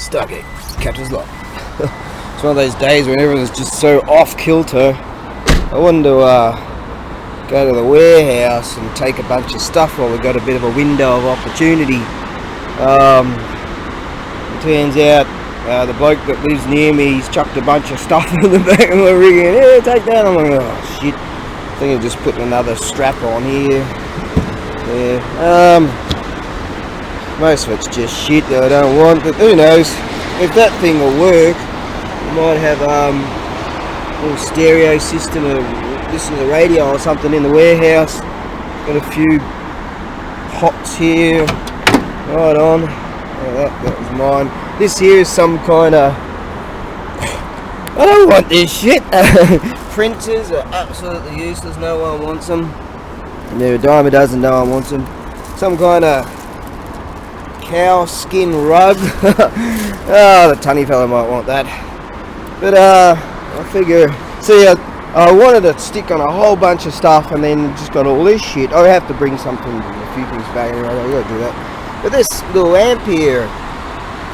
Stuck it. Captain's lock. It's one of those days when everyone's just so off kilter. I wanted to go to the warehouse and take a bunch of stuff while we got a bit of a window of opportunity. It turns out the bloke that lives near me, he's chucked a bunch of stuff in the back of my rig and yeah, take that. I'm like, oh shit. I think I'm just putting another strap on here. Yeah. Most of it's just shit that I don't want, but who knows? If that thing will work, we might have a little stereo system or listen to the radio or something in the warehouse. Got a few pots here. Right on. Oh, that was mine. This here is some kind of... I don't want this shit. Printers are absolutely useless. No one wants them. No, a dime a dozen. No one wants them. Some kind of cow skin rug. Oh, the tunny fella might want that. But I figure. See, I wanted to stick on a whole bunch of stuff, and then just got all this shit. I have to bring something, a few things back anyway. I gotta do that. But this little amp here,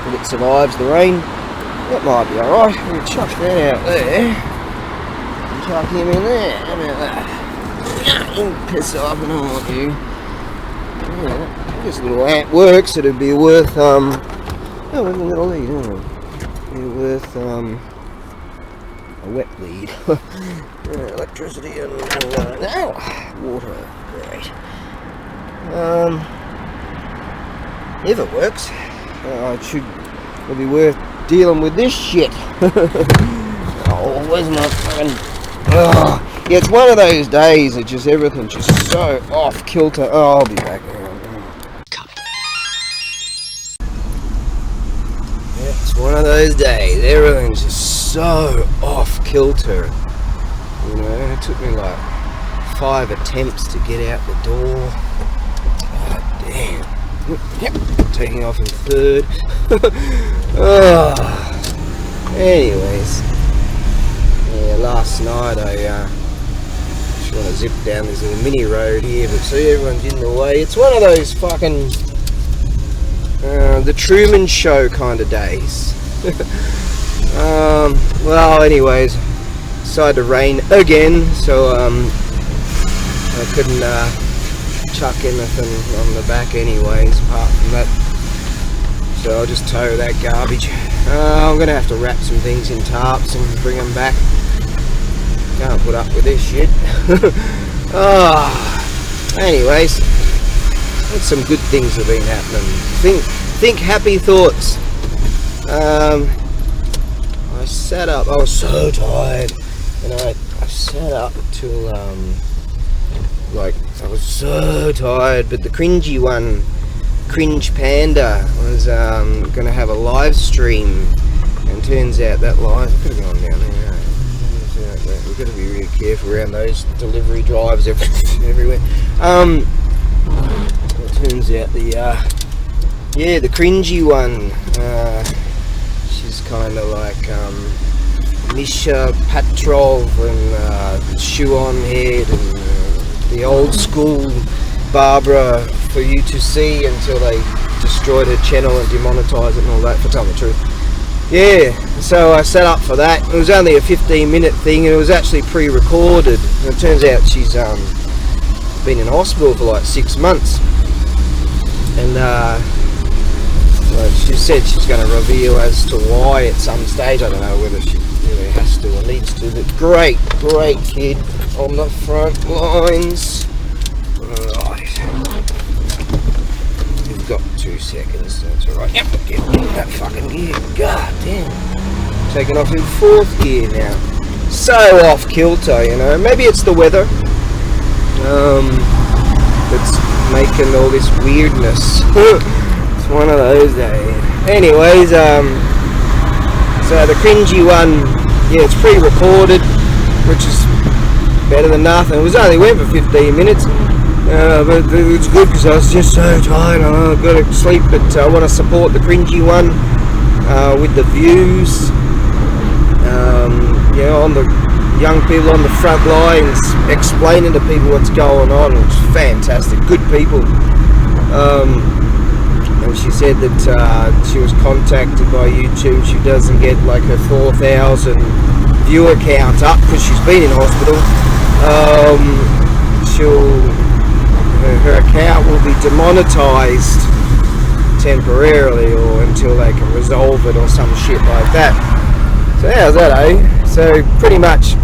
if it survives the rain, that might be alright. We'll chuck that out there. And chuck him in there. How about that? You can piss off, I don't want you. Yeah, this little amp works. It'd be worth oh, where's the little lead? It'd be worth a wet lead. Electricity and water. Great. If it works, it'll be worth dealing with this shit. Oh, where's my fucking... yeah, it's one of those days that just everything's just so off kilter. Oh, I'll be back here. Yeah, it's one of those days. Everything's just so off kilter. You know, it took me like 5 attempts to get out the door. God damn. Yep, taking off in third. Anyways, yeah, last night I just want to zip down this little mini road here, but see, everyone's in the way. It's one of those fucking the Truman Show kind of days. Well, anyways, decided to rain again, so I couldn't chuck anything on the back anyways apart from that, so I'll just tow that garbage. I'm gonna have to wrap some things in tarps and bring them back. Can't put up with this shit. Anyways, some good things have been happening. Think happy thoughts. I sat up, I was so tired, and I sat up till like, I was so tired, but the cringy one, Cringe Panda, was gonna have a live stream, and turns out that live, I could have gone down there. We've got to be really careful around those delivery drives everywhere. It turns out the cringy one, she's kind of like Misha Petrov and shoe on head and the old school Barbara for you to see until they destroyed her channel and demonetized it and all that, for telling the truth. Yeah, so I set up for that. It was only a 15-minute thing, and it was actually pre-recorded. And it turns out she's been in hospital for like 6 months, and well, she said she's going to reveal as to why at some stage. I don't know whether she really has to or needs to, but great kid on the front lines. Right, you've got 2 seconds, that's alright. Yep, get that fucking gear. God damn. Taking off in 4th gear now. So off kilter, you know. Maybe it's the weather that's making all this weirdness. It's one of those days. Anyways, so the cringy one, yeah, it's pre-recorded, which is better than nothing. It was only went for 15 minutes, but it was good because I was just so tired. I've got to sleep, but I want to support the cringy one with the views. You know, on the young people on the front lines, explaining to people what's going on. It's fantastic, good people. and she said that she was contacted by YouTube. She doesn't get like her 4,000 viewer count up because she's been in hospital. Her account will be demonetized temporarily, or until they can resolve it or some shit like that. So how's that, eh? So pretty much,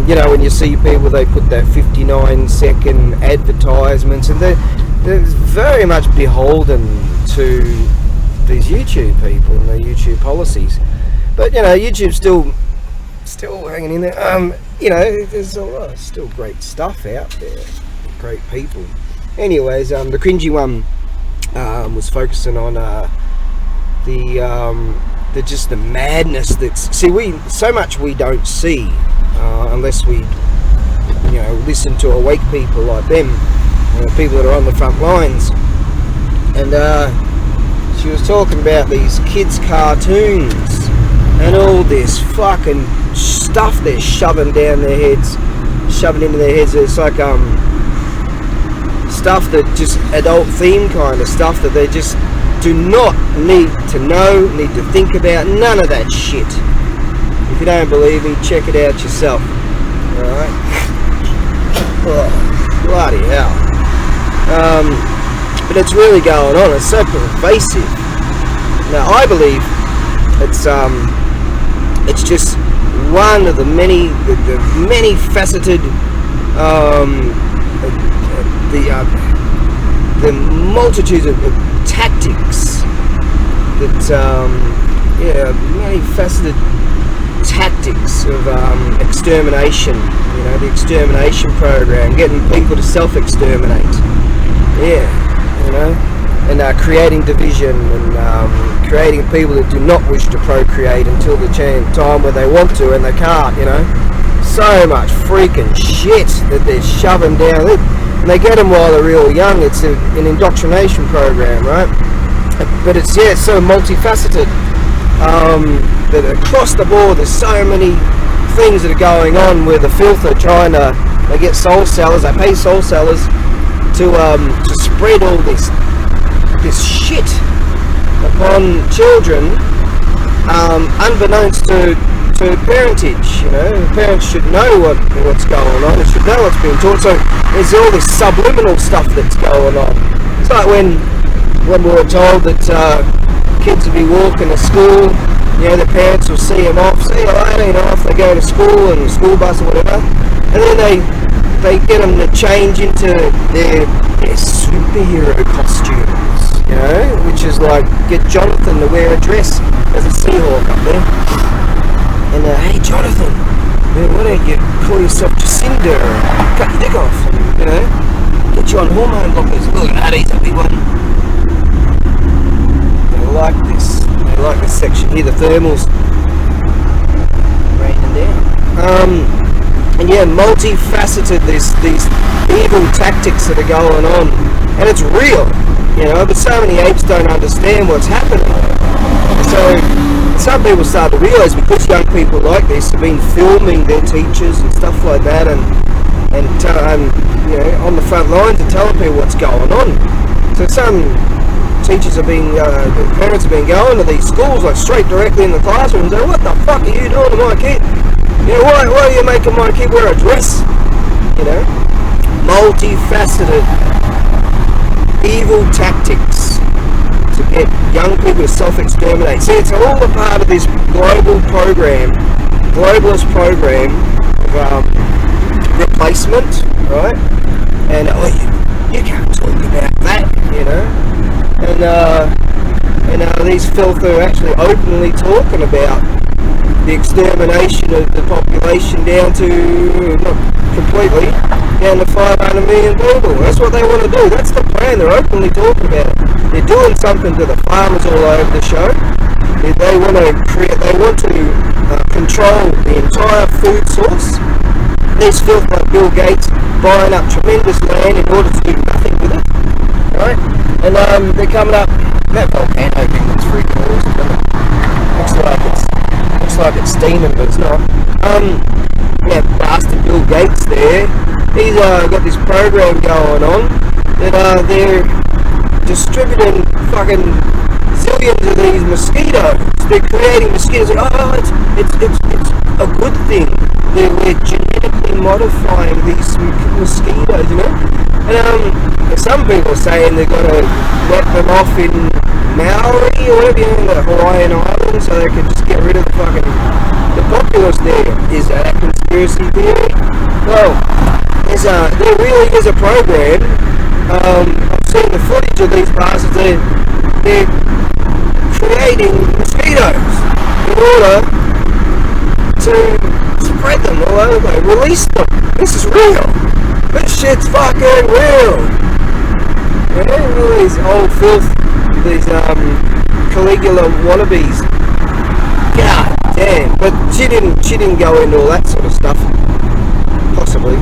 you know, when you see people, they put that 59-second advertisements, and they're very much beholden to these YouTube people and their YouTube policies. But you know, YouTube's still hanging in there. You know, there's a lot of still great stuff out there, great people. Anyways, the cringy one was focusing on the just the madness that's, see, so much we don't see unless we, you know, listen to awake people like them, people that are on the front lines. And she was talking about these kids' cartoons and all this fucking stuff they're shoving down their heads, shoving into their heads. It's like stuff that just adult theme kind of stuff that they just do not need to know, need to think about, none of that shit. If you don't believe me, check it out yourself. Alright? Oh, bloody hell. But it's really going on, it's so pervasive. Now I believe it's just one of the many faceted the multitudes of tactics that many faceted tactics of extermination. You know, the extermination program, getting people to self-exterminate. Yeah, you know, and creating division and creating people that do not wish to procreate until the time where they want to and they can't. You know, so much freaking shit that they're shoving down. And they get them while they're real young. It's an indoctrination program, right? But it's so multifaceted that across the board there's so many things that are going on where the filth are trying to, they get soul sellers, they pay soul sellers to spread all this shit upon children, unbeknownst to parentage. You know, parents should know what's going on. They should know what's being taught. So there's all this subliminal stuff that's going on. It's like when we were told that kids would be walking to school, you know, the parents will see them off, see you later, you know, off they go to school and the school bus or whatever, and then they get them to change into their superhero costumes, you know, which is like get Jonathan to wear a dress as a Seahawk up there. And hey Jonathan, man, why don't you call yourself Jacinda and cut your dick off, and, you know, get you on hormone blockers. Look at that, he's a big one. They like this. They like this section here, the thermals raining down. And yeah, multifaceted, these evil tactics that are going on, and it's real, you know, but so many apes don't understand what's happening. So some people start to realise, because young people like this have been filming their teachers and stuff like that, and you know, on the front lines and telling people what's going on. So some teachers have been, parents have been going to these schools, like straight directly in the classroom and saying, what the fuck are you doing to my kid? You know, why are you making my kid wear a dress? You know, multifaceted evil tactics to get young people to self-exterminate. See, it's all a part of this global program, globalist program of replacement, right? And you can't talk about that, you know. And these filth are actually openly talking about the extermination of the population down to, not completely, down to 500 million people. That's what they want to do. That's the plan. They're openly talking about it. They're doing something to the farmers all over the show. They want to control the entire food source. These filth like Bill Gates buying up tremendous land in order to do nothing with it, right? And they're coming up. That volcano thing looks freaking awesome, doesn't it? Looks like it's steaming, but it's not. Yeah, bastard Bill Gates there. He's got this program going on that distributing fucking zillions of these mosquitoes. They're creating mosquitoes. Like, oh, it's a good thing. We're genetically modifying these mosquitoes, you know. And some people are saying they're gonna let them off in Maori or whatever, you know, the Hawaiian Islands, so they can just get rid of the fucking populace there. Is that a conspiracy theory? Well, there really is a program. I've seen the footage of these bastards. They're creating mosquitoes in order to spread them all over, release them. This is real. This shit's fucking real. Yeah, all these old filth, these Caligula wannabes. God damn. But she didn't go into all that sort of stuff. Possibly.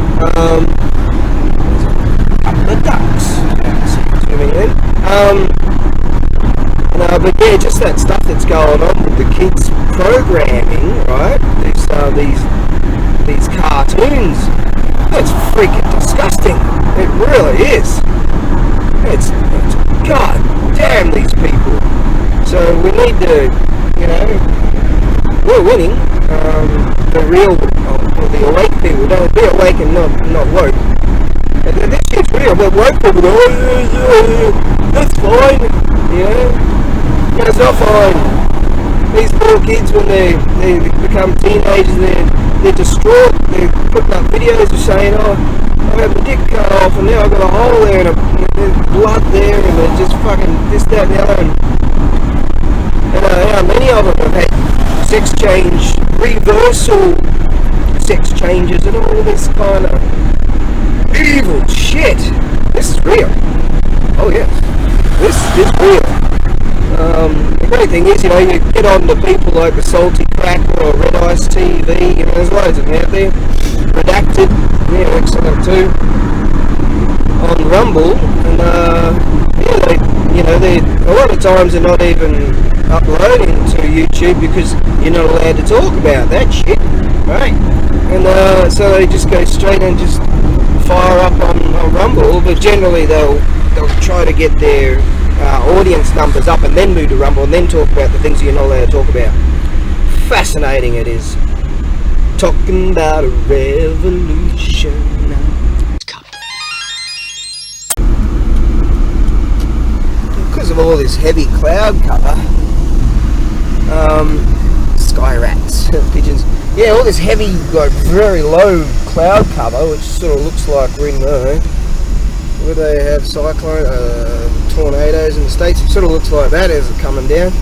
The ducks. Swimming in. But yeah, just that stuff that's going on with the kids programming, right? These cartoons. That's freaking disgusting. It really is. It's God damn these people. So we need to, you know, we're winning. The awake people don't be awake and not woke. And this shit's real, but woke people go, oh, yeah, that's fine, you know. But it's not fine. These poor kids, when they become teenagers, they're distraught. They're putting up videos of saying, oh, I had my dick cut off and now I've got a hole there and there's blood there, and they're just fucking this, that and the other. And many of them have had sex change, reversal sex changes and all this kind of evil shit. This is real. Oh yes, this is real. The great thing is, you know, you get on to people like the Salty Cracker or Red Ice TV, you know, there's loads of them out there. Redacted, yeah, excellent too. On Rumble, and yeah, they a lot of times they're not even uploading to YouTube because you're not allowed to talk about that shit, right? And so they just go straight and just fire up on Rumble, but generally they'll try to get their audience numbers up and then move to Rumble and then talk about the things you're not allowed to talk about. Fascinating it is. Talking about a revolution. Because of all this heavy cloud cover, sky rats, pigeons, yeah, all this heavy, like very low cloud cover, which sort of looks like we're in where they have cyclone, tornadoes in the States. It sort of looks like that as it's coming down.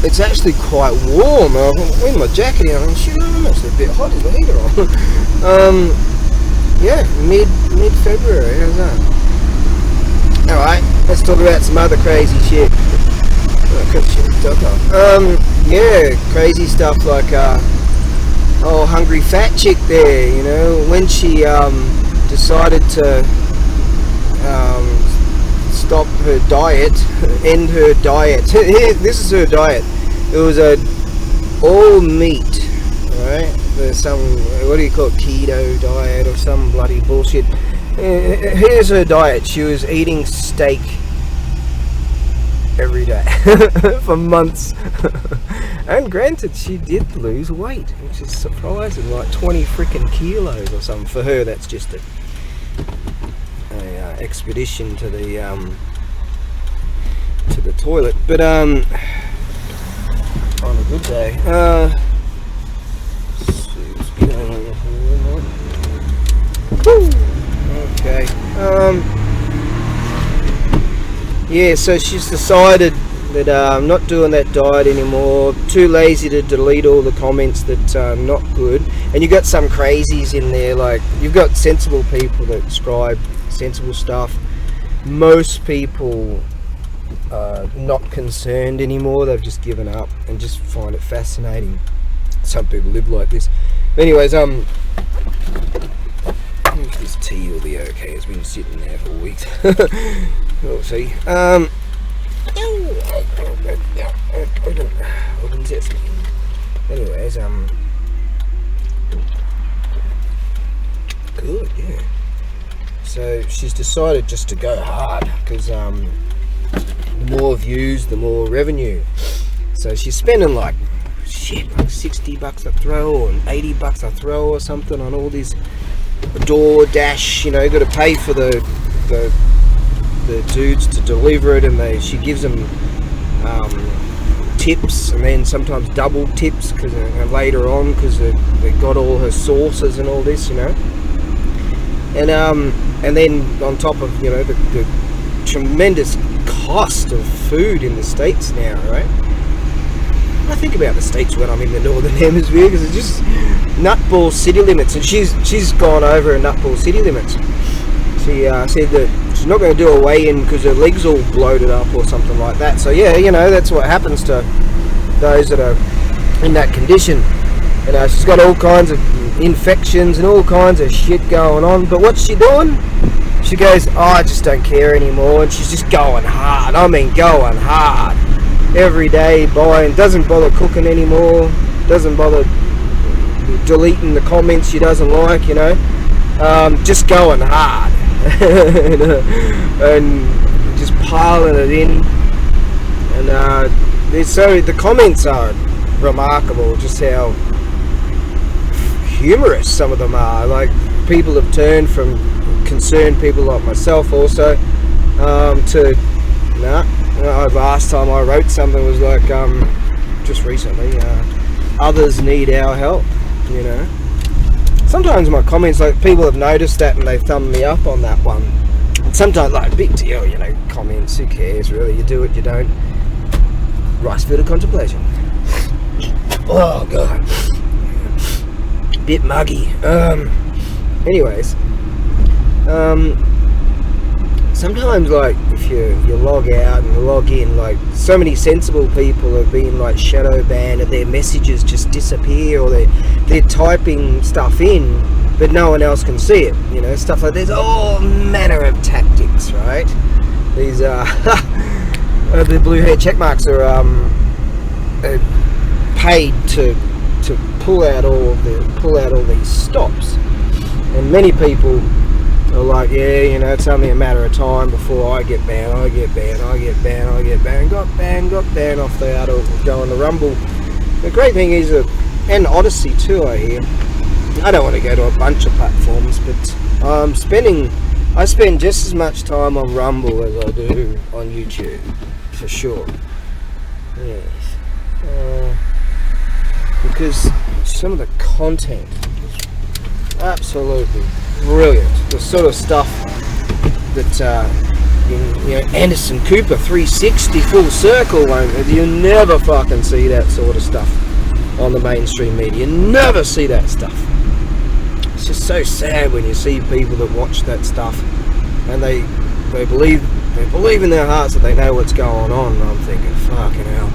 It's actually quite warm. I'm wearing my jacket here. I'm shit, I'm actually a bit hot. Is the heater on? Yeah, mid-February. How's that? Alright, let's talk about some other crazy shit. Yeah, crazy stuff like hungry fat chick there, you know, when she decided to stop her diet, end her diet. This is her diet. It was all meat, right? There's some, what do you call it, keto diet or some bloody bullshit. Here's her diet. She was eating steak every day for months. And granted, she did lose weight, which is surprising, like 20 freaking kilos or something. For her, that's just a expedition to the toilet. But on a good day, let's see what's going on here. Okay. Yeah, so she's decided that I'm not doing that diet anymore. Too lazy to delete all the comments that are not good. And you got some crazies in there, like you've got sensible people that describe sensible stuff. Most people are not concerned anymore. They've just given up and just find it fascinating. Some people live like this. Anyways, this tea will be okay. It's been sitting there for weeks. We'll see. Open sesame. Anyways, good, yeah. So So she's decided just to go hard, because the more views, the more revenue. So she's spending like shit, like $60 a throw or $80 a throw or something on all these DoorDash. You know, you got to pay for the dudes to deliver it, and she gives them tips, and then sometimes double tips because later on, because they got all her sauces and all this, you know. And then on top of, you know, the tremendous cost of food in the States now, right? I think about the States when I'm in the Northern Hemisphere, because it's just nutball city limits, and she's gone over her nutball city limits. She said that she's not going to do a weigh-in because her legs all bloated up or something like that. So yeah, you know, that's what happens to those that are in that condition. You know, she's got all kinds of infections and all kinds of shit going on. But what's she doing? She goes, oh, I just don't care anymore, and she's just going hard. I mean, going hard. Every day buying, doesn't bother cooking anymore, doesn't bother deleting the comments she doesn't like, you know. Just going hard. And just piling it in. And so the comments are remarkable, just how humorous some of them are. Like, people have turned from concerned people like myself also to last time I wrote something was like, just recently, others need our help, you know. Sometimes my comments, like, people have noticed that and they thumb me up on that one. And sometimes, like, big deal, you know, comments, who cares really, you do it, you don't. Rice field of contemplation. Oh god, bit muggy. Anyways, sometimes, like, if you log out and log in, like, so many sensible people have been like shadow banned, and their messages just disappear, or they're typing stuff in but no one else can see it, you know, stuff like there's all manner of tactics, right? These the blue hair check marks are paid to pull out all these stops, and many people are like, yeah, you know, it's only a matter of time before I get banned. Got banned off the out of going to Rumble. The great thing is and Odyssey too, I hear. I don't want to go to a bunch of platforms, but I spend just as much time on Rumble as I do on YouTube, for sure. Yes. Because some of the content is absolutely brilliant. The sort of stuff that you know, Anderson Cooper 360 full circle, you never fucking see that sort of stuff on the mainstream media. You never see that stuff. It's just so sad when you see people that watch that stuff and they believe in their hearts that they know what's going on, and I'm thinking, fucking hell.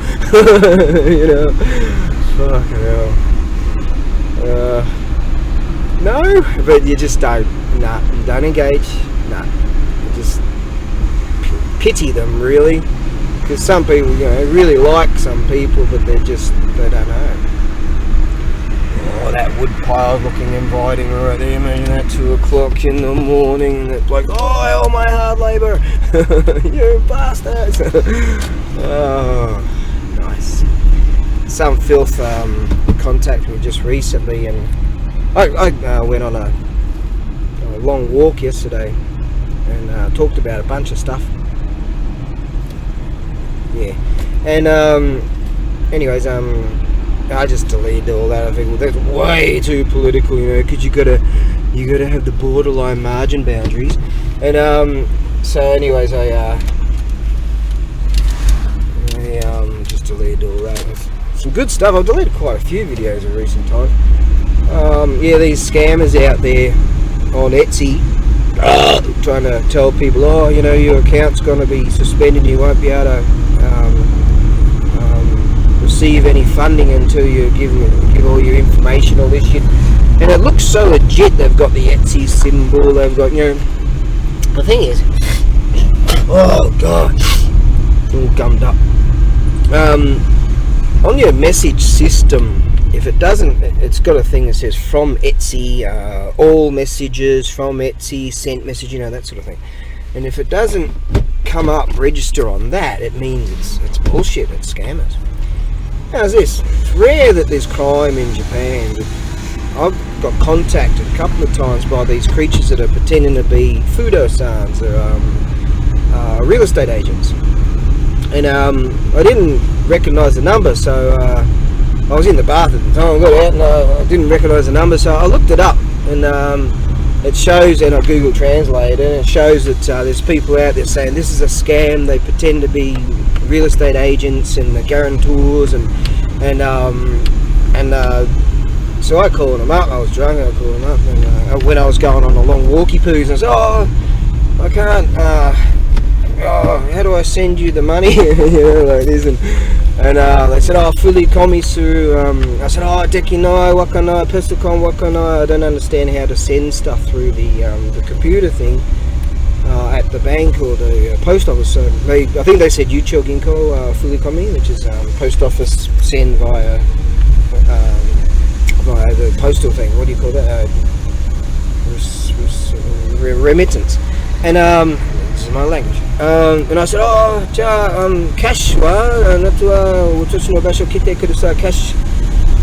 You know, fucking hell. No, but you just don't. Nah, you don't engage. Nah, you just pity them, really, because some people, you know, really like some people, but they don't know. Oh, that wood pile looking inviting right there. Imagine that 2 o'clock in the morning. It's like, oh, all my hard labour, you bastards. Oh, nice. Some filth contacted me just recently, and I went on a long walk yesterday and talked about a bunch of stuff. Yeah, and anyways, I just deleted all that. I think, well, that's way too political, you know, because you gotta have the borderline margin boundaries. And so anyways, I just deleted all that. Some good stuff. I've deleted quite a few videos in recent times. Yeah, these scammers out there on Etsy trying to tell people, oh, you know, your account's going to be suspended, you won't be able to receive any funding until you give all your information, all this shit. And it looks so legit. They've got the Etsy symbol, they've got, you know, the thing is, oh god, all gummed up. On your message system if it doesn't, it's got a thing that says from Etsy, all messages from Etsy, sent message, you know, that sort of thing. And if it doesn't come up, register on that, it means it's bullshit, it's scammers. How's this? It's rare that there's crime in Japan, but I've got contacted a couple of times by these creatures that are pretending to be kimonosans. They're real estate agents. And I didn't recognise the number, so I was in the bath at the time. I got out and I didn't recognise the number, so I looked it up, and it shows, and I Google Translate, and it shows that there's people out there saying this is a scam. They pretend to be real estate agents and the guarantors, and so I called them up. I was drunk, I called them up, and when I was going on a long walkie poos, and I said, oh, I can't, how do I send you the money? You know, like this, and they said, oh, fully komisu. I said, oh, dekinai, wakanai, pesukon, wakanai. I don't understand how to send stuff through the computer thing at the bank or the post office. So I think they said Yucho Ginko, fully komi, which is post office send via the postal thing. What do you call that? Remittance. And this is my language. And I said, oh, cash wa natu wa utoshi no basho kite kudasai, cash.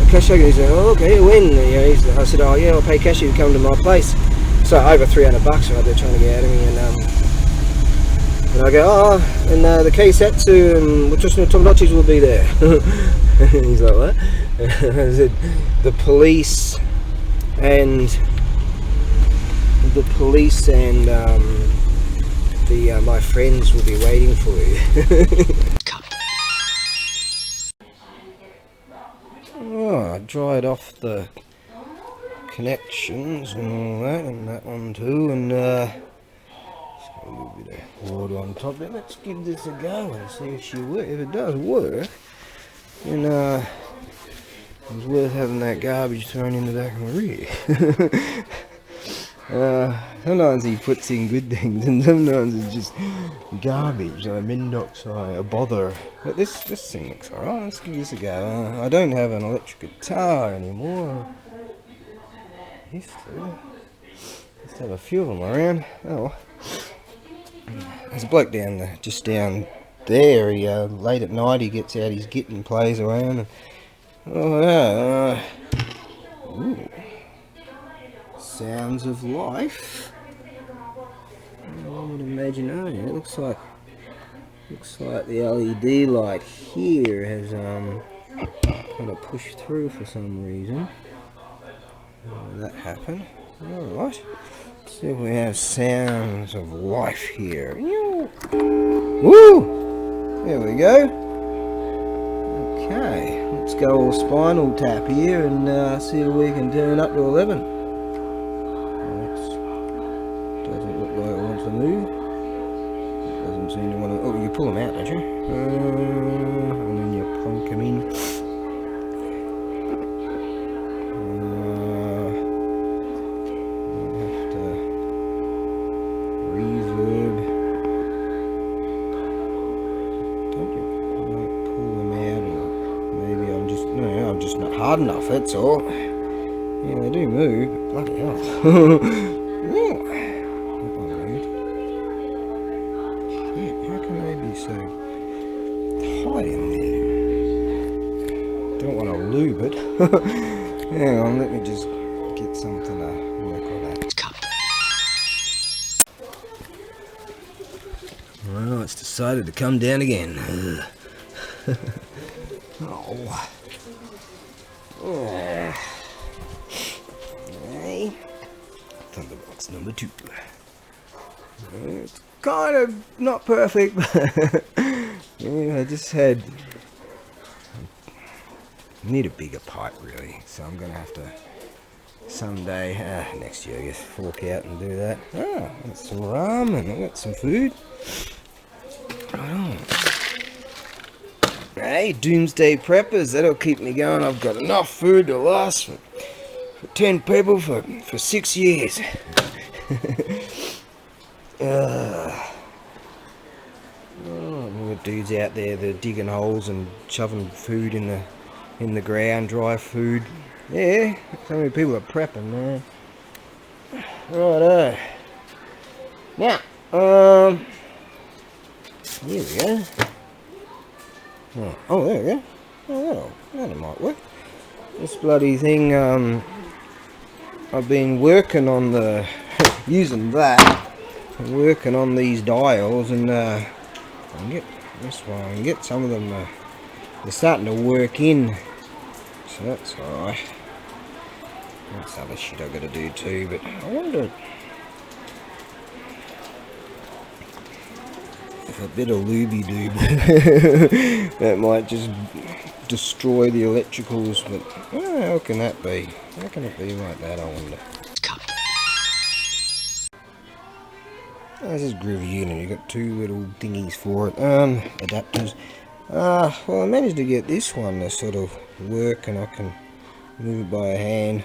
He said, oh, okay, when? You know, I said, oh yeah, I'll pay cash if you come to my place. So over $300 right, they're trying to get out of me, and I go, oh, and the keisatsu and utoshi no tomodachi will be there. He's like, what? I said, the police and my friends will be waiting for you. Oh, I dried off the connections and that one too, and just got a little bit of water on top there. Let's give this a go and see if it does work. And it's worth having that garbage thrown in the back of my rear. Sometimes he puts in good things, and sometimes it's just garbage, like mindoksai, a bother. But this thing looks alright. Let's give this a go. I don't have an electric guitar anymore. I used to have a few of them around. Oh, there's a bloke just down there. He late at night he gets out his git and plays around. Oh yeah. Ooh. Sounds of life. I would imagine. Oh, yeah, it looks like the LED light here has kind of pushed through for some reason. That happened. All right. Let's see if we have sounds of life here. Woo! There we go. Okay, let's go all spinal tap here and see if we can turn up to 11. Doesn't look like it wants to move. It doesn't seem to want to. Oh, you pull them out, don't you? And then you plonk them in. Have to reverb. Don't you pull them out, or maybe I'm just not hard enough. That's all. Yeah, they do move, but bloody hell. How can they be so high in there? Don't want to lube it. Hang on, let me just get something to work on that. Well, it's decided to come down again. Oh. Hey. Thunderbox number 2. It's kind of not perfect, but yeah, I just need a bigger pipe really, so I'm gonna have to someday, next year I guess, fork out and do that. I got some ramen, I got some food. Right on. Hey, doomsday preppers, that'll keep me going. I've got enough food to last for 10 people for 6 years. Oh, dudes out there, they're digging holes and shoving food in the in the ground, dry food. Yeah, so many people are prepping, man. Righto. Now, here we go. Oh, there we go. Oh, that might work. This bloody thing, I've been working on the, using that, working on these dials, and I can get this one, I can get some of them, they're starting to work in, so that's alright. That's other shit I've got to do too, but I wonder if a bit of looby-doob that might just destroy the electricals, but how can that be? How can it be like that, I wonder? This is groovy unit, you've got two little thingies for it, adapters. Well, I managed to get this one to sort of work, and I can move it by a hand.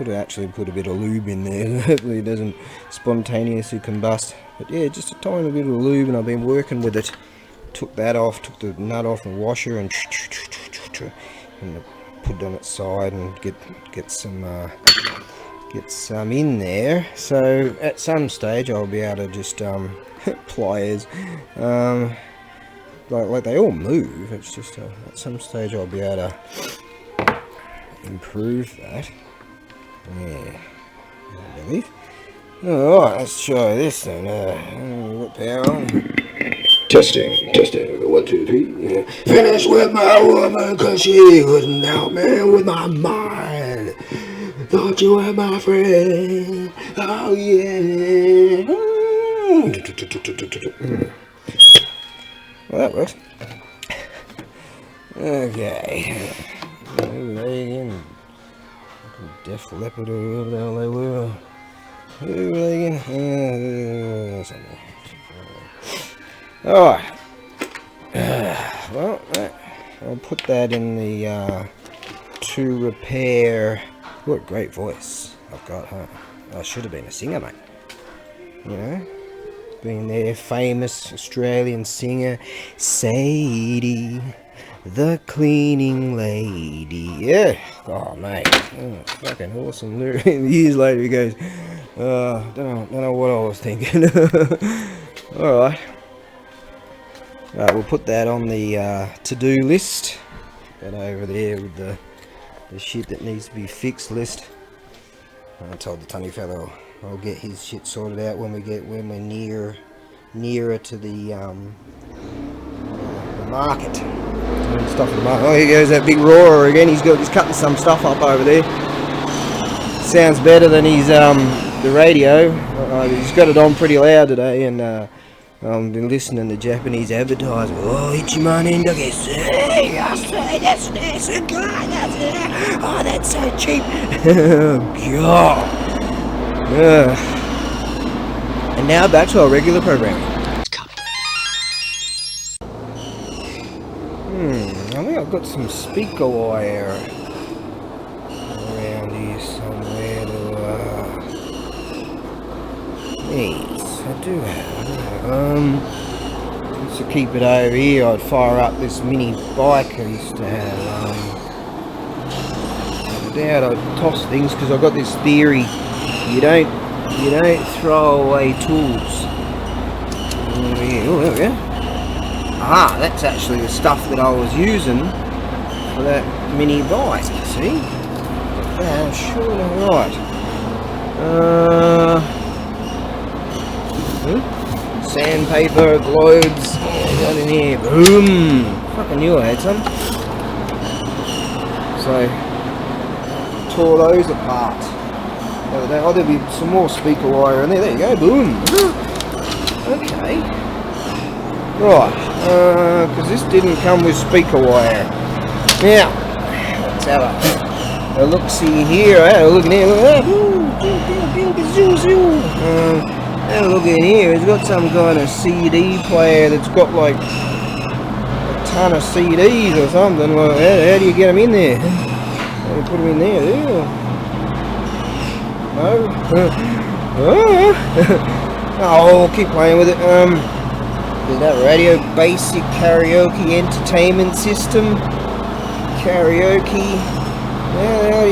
Actually put a bit of lube in there. Hopefully it doesn't spontaneously combust. But yeah, just a tiny bit of lube, and I've been working with it. Took that off, took the nut off the washer, and put it on its side and get some in there. So at some stage I'll be able to just pliers. Like they all move. It's just at some stage I'll be able to improve that. Yeah, I believe. Alright, let's try this then. What power on? Testing. 1, 2, 3. Yeah. Finish with my woman, cause she couldn't help me with my mind. Thought you were my friend. Oh yeah. Well, that works. Okay. Again. Def Leopard or whoever the hell they were. Who were they again? Alright. Well, I'll put that in the to repair. What a great voice I've got, huh? I should have been a singer, mate. You know? Being there, famous Australian singer Sadie, the cleaning lady. Yeah. Oh, mate. Oh, fucking awesome lyric. Years later he goes, don't know what I was thinking. Alright. We'll put that on the to-do list. That over there with the shit that needs to be fixed list. I told the tunny fellow I'll get his shit sorted out when we're nearer to the market. Stuff in the market. Oh, here goes that big roarer again. He's cutting some stuff up over there. Sounds better than his the radio. He's got it on pretty loud today, and I've been listening to Japanese advertising. Oh, Ichiman Indogis. That's so good. Oh, that's so cheap. Oh, God. And now back to our regular programming. I think I've got some speaker wire around here somewhere yes, I do have. Just to keep it over here, I'd fire up this mini bike I used to have. I doubt I'd toss things, because I've got this theory: you don't throw away tools. Oh, there we go. Ah, that's actually the stuff that I was using for that mini bike, see? Sure, right. Sandpaper, globes, got in here, boom! Fucking knew I had some. So, tore those apart. Oh, there'll be some more speaker wire in there. There you go, boom! Okay. Right, because this didn't come with speaker wire. Now, let's have a look-see here. Have a look in here. Look at that. Have a look in here. It's got some kind of CD player that's got like a ton of CDs or something. Well, how do you get them in there? How do you put them in there? No? I'll keep playing with it. Is that radio basic karaoke entertainment system? karaoke. Now how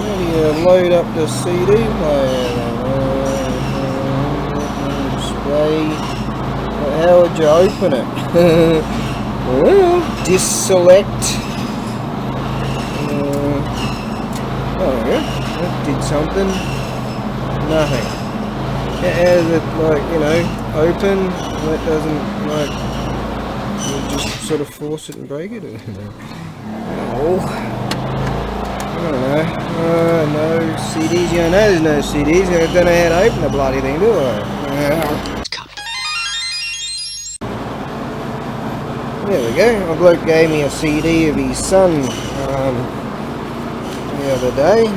do you load up the CD player? Display. How would you open it? Well, deselect. Oh yeah, that did something. Nothing. How does it, like, you know, open? That doesn't, like, you just sort of force it and break it? No. I don't know. No CDs. You know there's no CDs. I don't know how to open the bloody thing, do I? There we go. A bloke gave me a CD of his son the other day.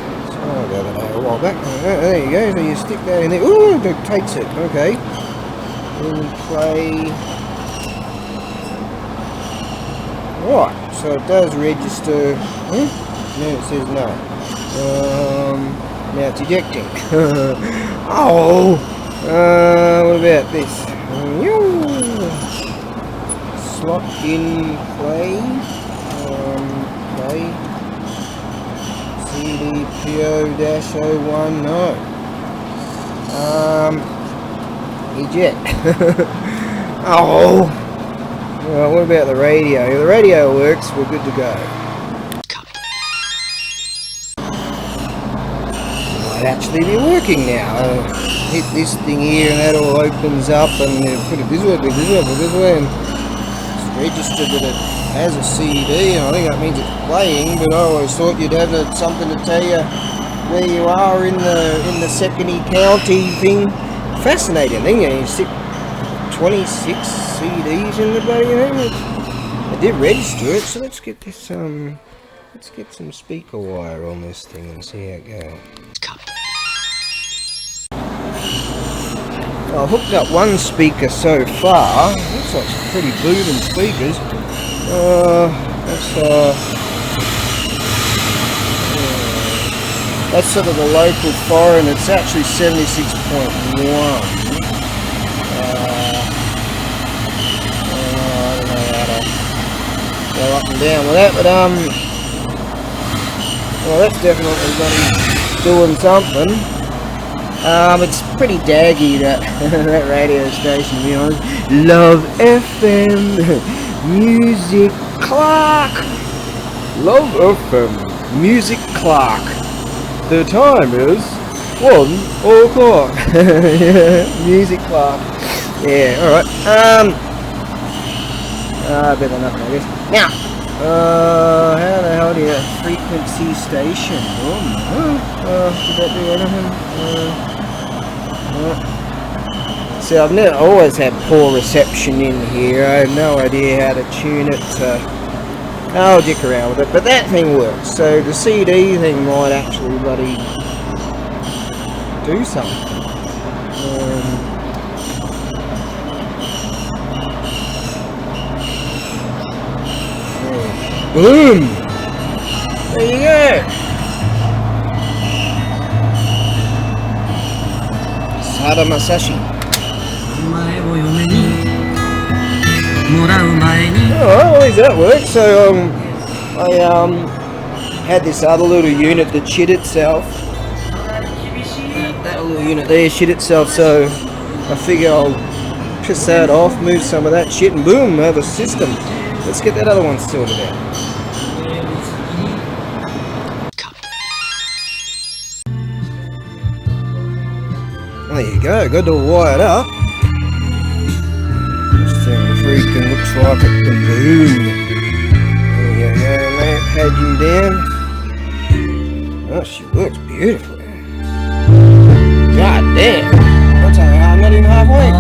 A while back. There you go. So you stick that in there. Ooh, it takes it. Okay. And play. Right. So it does register. No, it says no. Now it's ejecting. Oh. What about this? Slot in play. Play. CDPO-01, no. Eject. Oh. Well, what about the radio? If the radio works, we're good to go. Might actually be working now. Hit this thing here and that all opens up and put it this way, and it's registered that it has a CD, and I think that means it's playing, but I always thought you'd have something to tell you where you are in the Secondary County thing. Fascinating thing, you stick 26 CDs in the bloody thing. I did register it, so let's get this let's get some speaker wire on this thing and see how it goes. I've hooked up one speaker so far. Looks like some pretty booming speakers. That's sort of the local foreign. It's actually 76.1. I don't know how to go up and down with that, but well, that's definitely doing something. It's pretty daggy, that that radio station, to be honest. Love FM, Music Clark. Love FM, Music Clark. The time is 1:00. Yeah, Music Clark. Yeah, alright. Better nothing, I guess. Now, how the hell do you frequency station? Did that do anything? See, I've always had poor reception in here. I have no idea how to tune it. I'll dick around with it, but that thing works. So the CD thing might actually bloody do something. Boom! There you go! Sada Masashi. Oh, well, that works. So, I had this other little unit that shit itself. That little unit there shit itself, so I figure I'll piss that off, move some of that shit, and boom, I have a system. Let's get that other one sorted out. There you go, got it all wired up. This thing freaking looks like it can boom. There you go, mate, pad you down. Oh, she works beautifully. God damn, that's I'm not even halfway.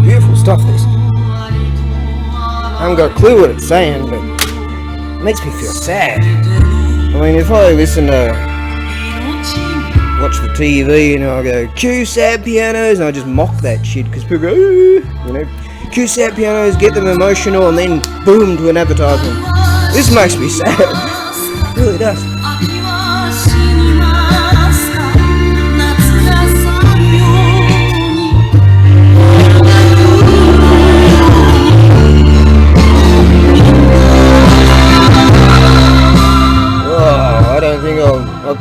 Beautiful stuff, this. I haven't got a clue what it's saying, but it makes me feel sad. I mean, if I listen to, watch the TV and I go, cue sad pianos, and I just mock that shit, because people go, ooh, you know, cue sad pianos, get them emotional, and then boom to an advertisement. This makes me sad. It really does.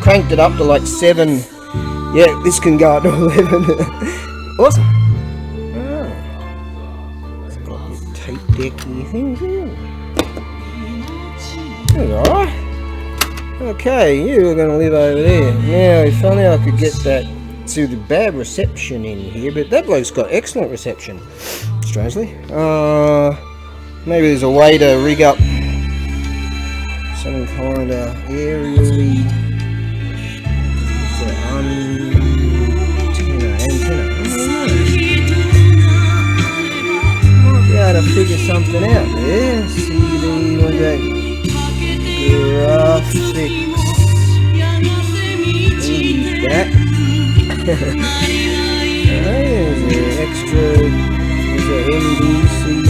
cranked it up to like 7. Yeah, this can go up to 11. Awesome. Oh. It's got your tape decky things here. Alright. Okay, you are going to live over there. Now, if only I could get that to the bad reception in here, but that bloke's got excellent reception, strangely. Maybe there's a way to rig up some kind of aerially antenna. Might be able to figure something out there. CD, what is that? Graphics. Use that. There's an extra. There's an MD, CD,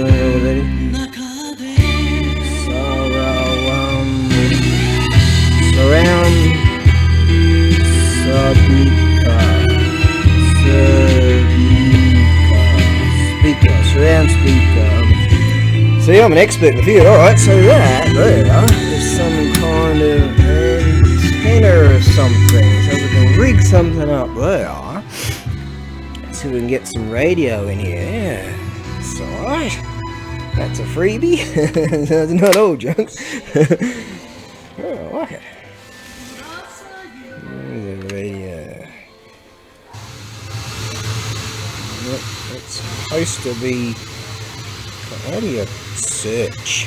whatever that is. Surround speaker, surround speaker. See, I'm an expert in the field. Alright, so that there is some kind of antenna or something. So we can rig something up there. So we can get some radio in here. Yeah, that's alright. That's a freebie. That's not all junk. Oh, I like it. The radio. It's supposed to be. How do you search?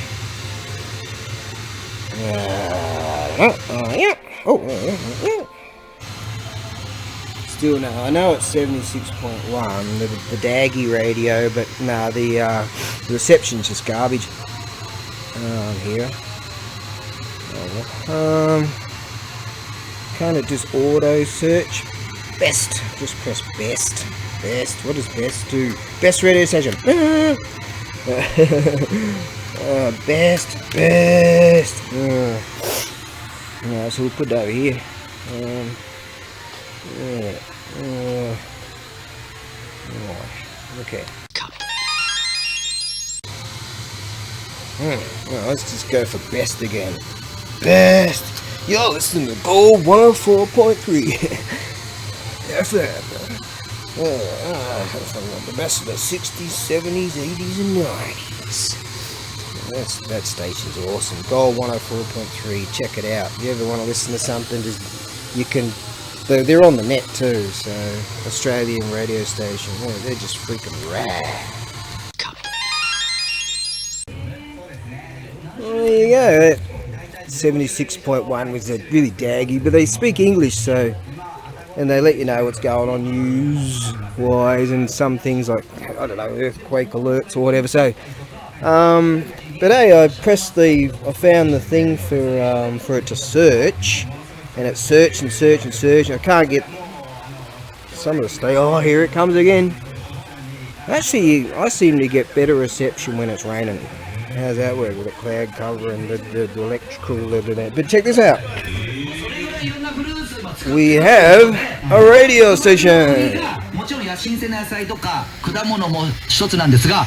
Yeah. Yeah. Still no. I know it's 76.1, the Daggy radio, but no, the reception's just garbage. Here. Can't it just auto search? Best. Just press best. Best. What does best do? Best radio station. Best. No, so we'll put that over here. Okay. Well, let's just go for best again. Best. You're listening to Gold 104.3. FM. The best of the 60s, 70s, 80s, and 90s. That station's awesome. Gold 104.3. Check it out. If you ever want to listen to something, you can. They're on the net too. So Australian radio station. They're just freaking rad. Well, there you go. 76.1 was really daggy, but they speak English, so, and they let you know what's going on news-wise, and some things like, I don't know, earthquake alerts or whatever. So, but hey, I found the thing for it to search, and it searched and searched and searched, and I can't get some of the stuff. Oh, here it comes again. Actually, I seem to get better reception when it's raining. How's that work with the cloud cover and the electrical that? But check this out. We have a radio station. And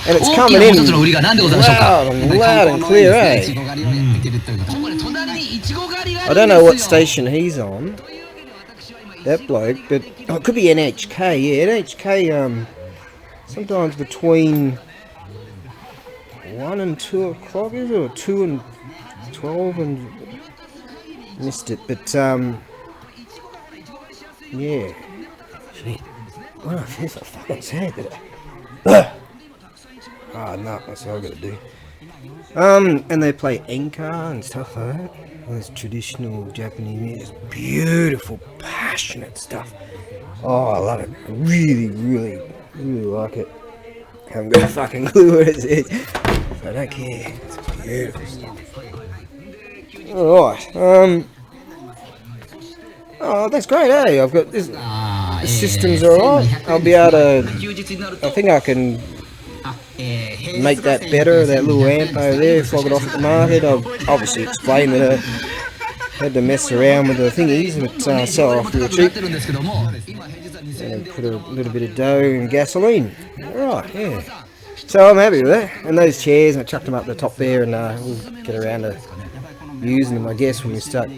it's coming in loud and clear, eh? I don't know what station he's on, that bloke, but it could be NHK. Yeah, NHK, sometimes between 1 and 2 o'clock, is it? Or 2 and 12, and missed it, but yeah. Shit. Well, I feel so fucking sad that no, that's all I gotta do. And they play enka and stuff like that. Those traditional Japanese music. Beautiful, passionate stuff. Oh, I love it. I really, really, really like it. Haven't got a fucking clue what it is. I don't care. It's beautiful stuff. Alright, oh, that's great, eh? I've got this. The system's alright. I'll be able to. I think I can make that better, that little amp over there, flog it off at the market. I'll obviously explain that I had to mess around with the thingies, but sell off real cheap. And put a little bit of dough and gasoline. Alright, yeah. So I'm happy with that. And those chairs, I chucked them up the top there, and we'll get around to using them, I guess, when we start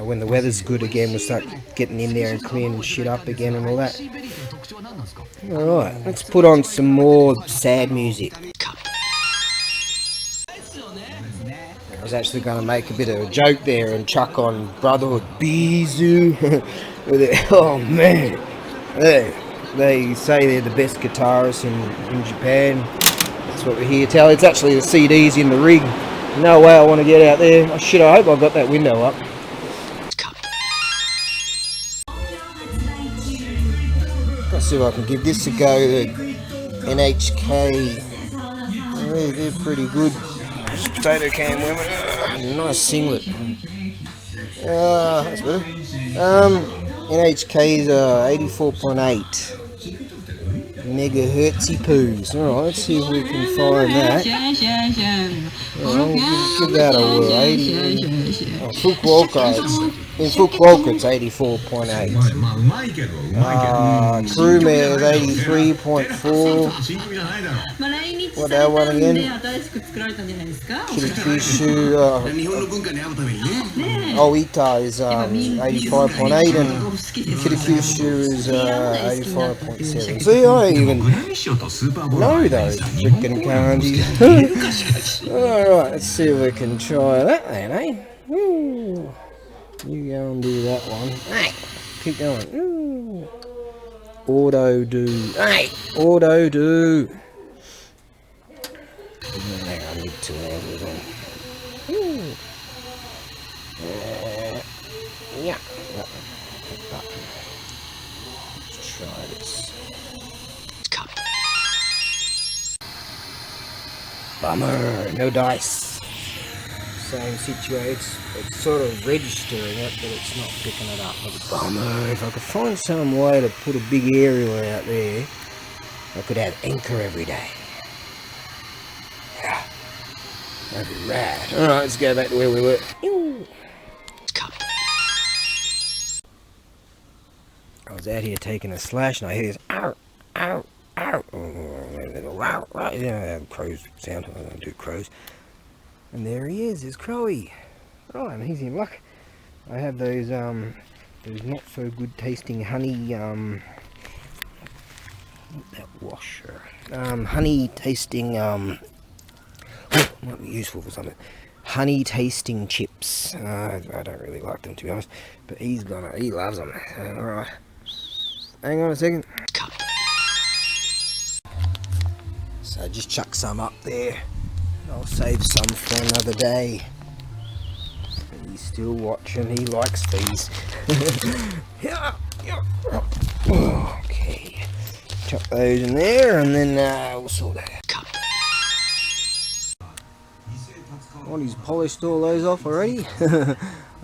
when the weather's good again, we'll start getting in there and cleaning shit up again and all that. Alright, let's put on some more sad music. I was actually going to make a bit of a joke there and chuck on Brotherhood Bizu. Oh man, they say they're the best guitarists in Japan. That's what we hear tell. It's actually the CDs in the rig. No way I want to get out there. Oh, shit, I hope I've got that window up. Let's see if I can give this a go. The NHK. They're pretty good. Potato can women. Nice singlet. That's better. NHK is 84.8 megahertzy poos. Alright, let's see if we can find that. Give that a whirl. 80. Fukuoka. In Fukuoka it's 84.8. Crewmare is 83.4. What that one again? Kirikishu. Oita is 85.8 and Kirikishu is 85.7. See, I even know those freaking kanjis. Alright, let's see if we can try that then, eh? Woo. You go and do that one. Hey, keep going. Ooh. Auto do. Hey, auto do. Hang on, I need to handle them. Yeah. Let's try this. Bummer, no dice. Same situation. It's sort of registering it, but it's not picking it up. What a bummer. If I could find some way to put a big aerial out there, I could have anchor every day. Yeah, that'd be rad. Alright, let's go back to where we were. I was out here taking a slash and I hear this ow, ow, ow. Oh, yeah, crows sound. I don't do crows. And there he is, there's Crowy. Oh, and he's in luck. I have those not so good tasting honey, that washer. Honey tasting, might be useful for something. Honey tasting chips. I don't really like them, to be honest, but he loves them. Alright. Hang on a second. So just chuck some up there. I'll save some for another day. He's still watching. He likes these. Okay. Chuck those in there and then we'll sort that out. Well, he's polished all those off already.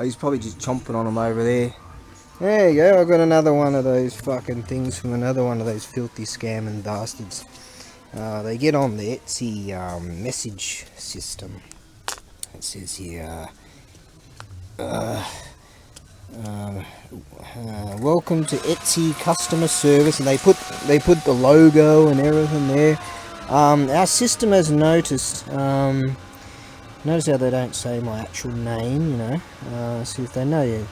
He's probably just chomping on them over there. There you go. I got another one of those fucking things from another one of those filthy scamming bastards. They get on the Etsy message system. It says here, welcome to Etsy customer service, and they put the logo and everything there. Our system has noticed. Notice how they don't say my actual name, you know. See if they know you.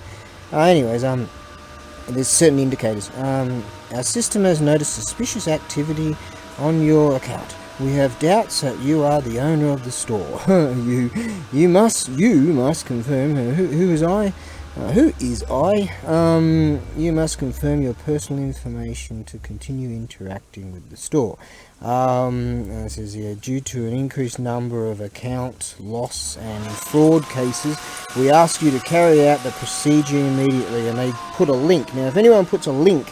Anyways, there's certain indicators. Our system has noticed suspicious activity on your account. We have doubts that you are the owner of the store. you must confirm who is I. You must confirm your personal information to continue interacting with the store. It says here, due to an increased number of account loss and fraud cases, we ask you to carry out the procedure immediately. And they put a link. Now, if anyone puts a link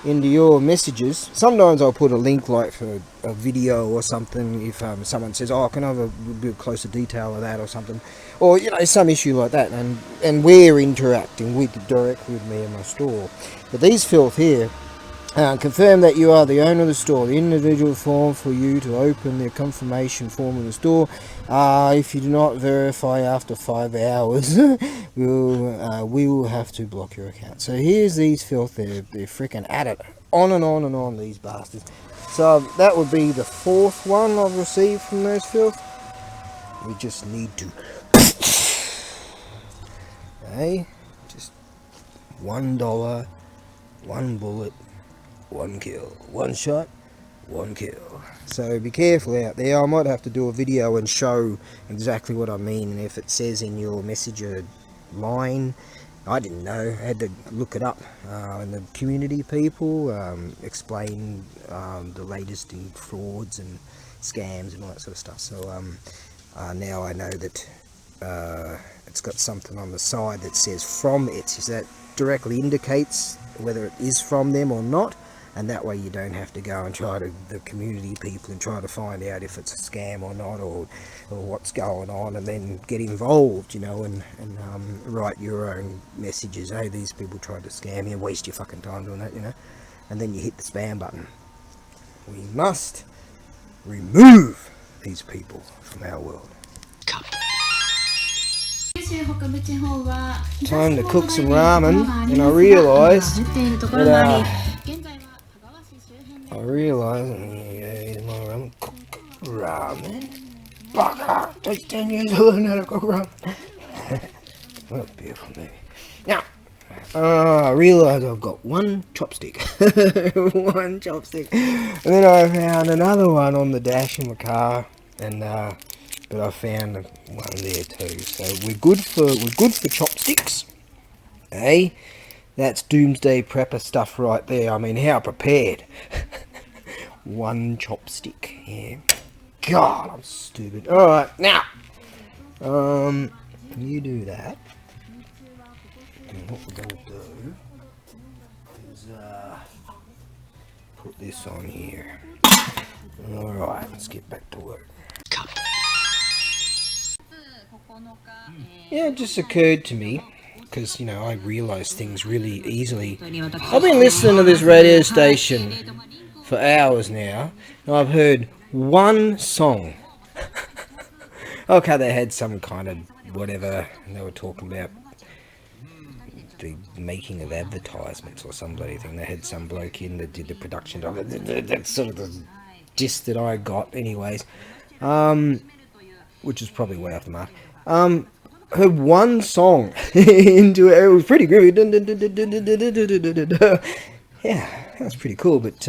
into your messages, sometimes I'll put a link like for a video or something if someone says, oh, can I have a bit closer detail of that or something, or you know, some issue like that, and we're interacting directly with me in my store. But these filth here, confirm that you are the owner of the store. The individual form for you to open the confirmation form in the store. If you do not verify after 5 hours, we will have to block your account. So here's these filth. They're freaking at it, on and on and on, these bastards. So that would be the 4th one I've received from those filth. We just need to, $1, 1 bullet, 1 kill. 1 shot, 1 kill. So be careful out there. I might have to do a video and show exactly what I mean. And if it says in your messenger line, I didn't know. I had to look it up. And the community people explain the latest in frauds and scams and all that sort of stuff. So now I know that it's got something on the side that says from it. So that directly indicates whether it is from them or not. And that way you don't have to go and try to the community people and try to find out if it's a scam or not, or what's going on, and then get involved, you know, and write your own messages. Hey, these people tried to scam you, waste your fucking time doing that, you know. And then you hit the spam button. We must remove these people from our world. Time to cook some ramen, and I realised that cook ramen. Bugger, takes 10 years to learn how to cook ramen. What a beautiful movie. Now, I realise I've got 1 chopstick. 1 chopstick. And then I found another one on the dash in my car, and but I found one there too. So we're good for chopsticks. Hey, that's doomsday prepper stuff right there. I mean, how prepared. 1 chopstick. Yeah. God, I'm stupid. All right, now, you do that. And what we're gonna do is put this on here. All right, let's get back to work. Yeah, it just occurred to me, because, you know, I realise things really easily. I've been listening to this radio station for hours now, and I've heard 1 song. Okay, they had some kind of whatever, and they were talking about the making of advertisements or some bloody thing. They had some bloke in that did the production of it. That's sort of the gist that I got anyways, which is probably way off the mark. Heard 1 song into it. It was pretty groovy. Yeah, that's pretty cool. But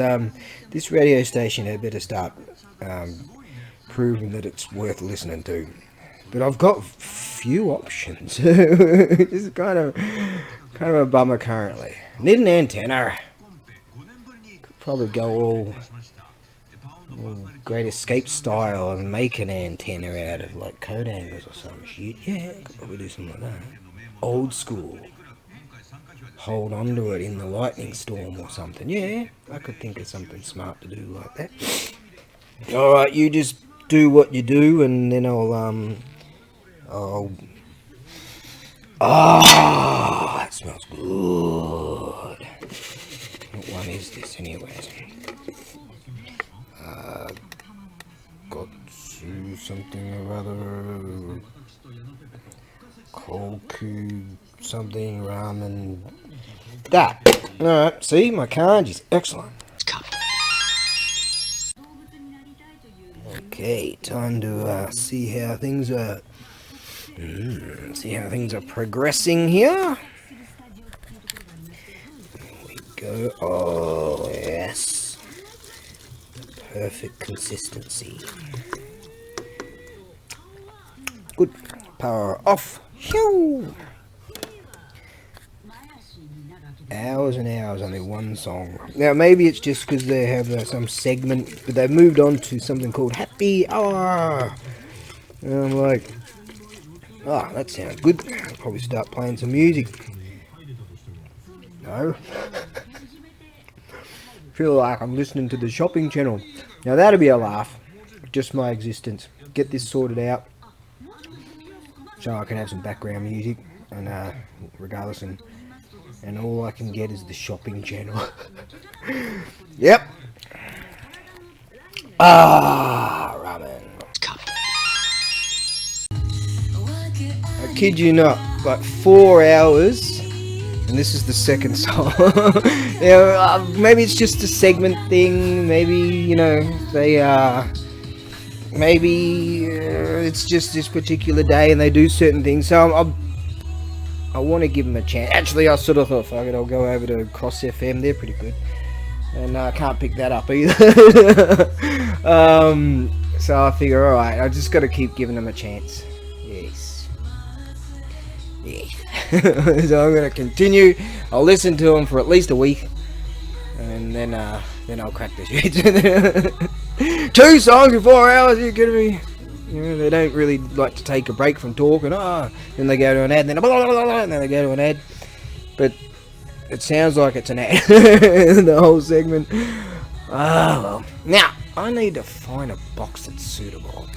this radio station had better start proving that it's worth listening to. But I've got few options. It's kind of a bummer currently. Need an antenna. Could probably go all Great Escape style and make an antenna out of like coat angles or some shit. Yeah, could probably do something like that. Old school. Hold on to it in the lightning storm or something. Yeah, I could think of something smart to do like that. Alright, you just do what you do, and then I'll that smells good. What one is this anyways? Got something or other. Koku something ramen. That. Alright, see, my card is excellent. Okay, time to see how things are progressing here. There we go. Oh yes. Perfect consistency. Good. Power off. Phew. Hours and hours, only 1 song. Now maybe it's just because they have some segment, but they've moved on to something called Happy Hour. And I'm like, oh, that sounds good. I'll probably start playing some music. No. Feel like I'm listening to the shopping channel. Now that'll be a laugh. Just my existence. Get this sorted out, so I can have some background music, and regardless, and all I can get is the shopping channel. Yep. Ramen. I kid you not, like 4 hours, and this is the second song. Yeah, maybe it's just a segment thing. Maybe, you know, they maybe it's just this particular day and they do certain things. So I want to give them a chance. Actually, I sort of thought, fuck it, I'll go over to Cross FM. They're pretty good, and I can't pick that up either. So I figure, all right, I just got to keep giving them a chance. Yes. Yeah. So I'm going to continue. I'll listen to them for at least a week, and then I'll crack the shit. 2 songs in 4 hours. You're kidding me? You know, they don't really like to take a break from talking. Then they go to an ad, and then they go to an ad. But it sounds like it's an ad. The whole segment. Well. Now, I need to find a box that's suitable.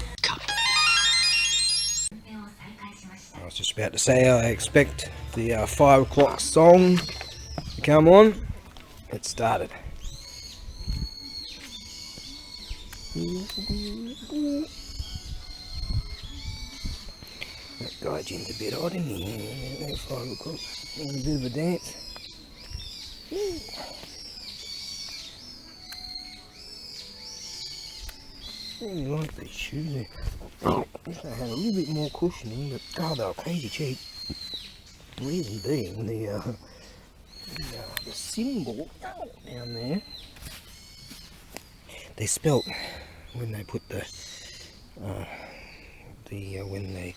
I was just about to say, I expect the 5 o'clock song to come on. It started. That guy Jim's a bit odd, isn't he? 5 o'clock. A bit of a dance. I really like these shoes there. I wish they had a little bit more cushioning, but God, they were crazy cheap. The reason being the symbol down there. They spelt when they put when they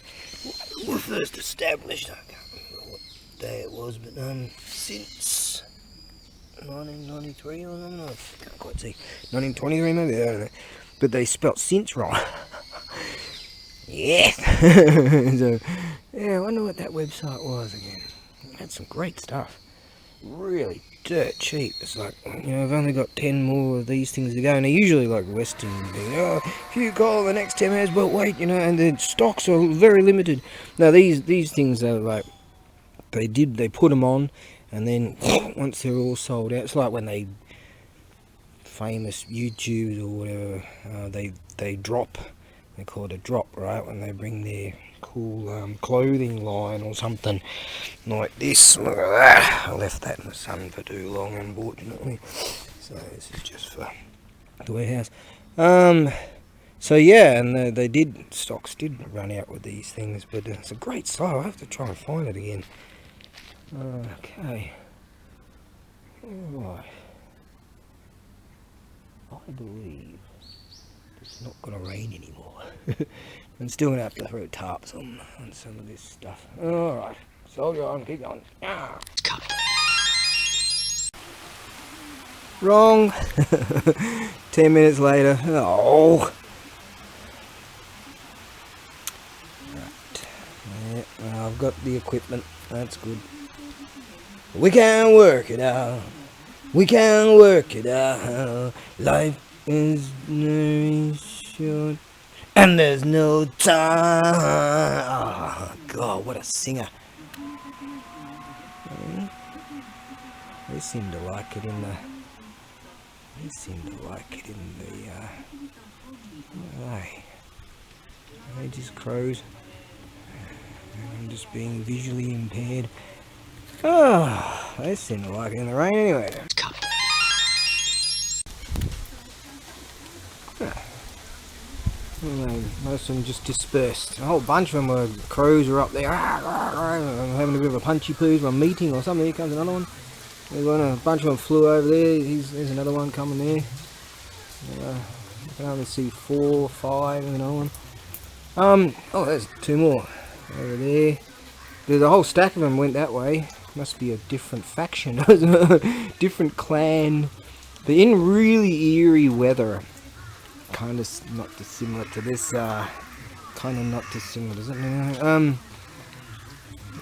were first established. I can't remember what day it was, but since 1993 or something, I can't quite see. 1923 maybe, I don't know. But they spelt since wrong. Yeah. So, yeah, I wonder what that website was again. It had some great stuff. Really dirt cheap. It's like, you know, I've only got 10 more of these things to go, and they're usually like Western thing. Oh, if you call the next 10 minutes, but wait, you know, and the stocks are very limited. Now these things are like, they put them on, and then once they're all sold out, it's like when they famous YouTubes or whatever, they drop. They call it a drop, right? When they bring their cool clothing line or something like this. Look at that. I left that in the sun for too long, unfortunately. So this is just for the warehouse. So yeah, and stocks did run out with these things, but it's a great style. I have to try and find it again. Okay. Alright. I believe it's not going to rain anymore. I'm still going to have to throw tarps on some of this stuff. Alright, soldier on, keep going. Ah. Wrong. 10 minutes later. Oh. Right. Yeah, well, I've got the equipment. That's good. We can work it out. We can work it out. Life is very short, and there's no time. Oh God, what a singer! They seem to like it in the. They seem to like it in the. They just crows. I'm just being visually impaired. Oh, they seem to like it in the rain anyway. Most of them just dispersed. A whole bunch of them were crows were up there having a bit of a punchy poos or a meeting or something. Here comes another one. A bunch of them flew over there. There's another one coming there. I can only see 4 or 5 and another one. Oh, there's 2 more over there. There's a whole stack of them went that way. Must be a different faction, different clan. They're in really eerie weather. Kind of not dissimilar to this. Kind of not dissimilar, does it?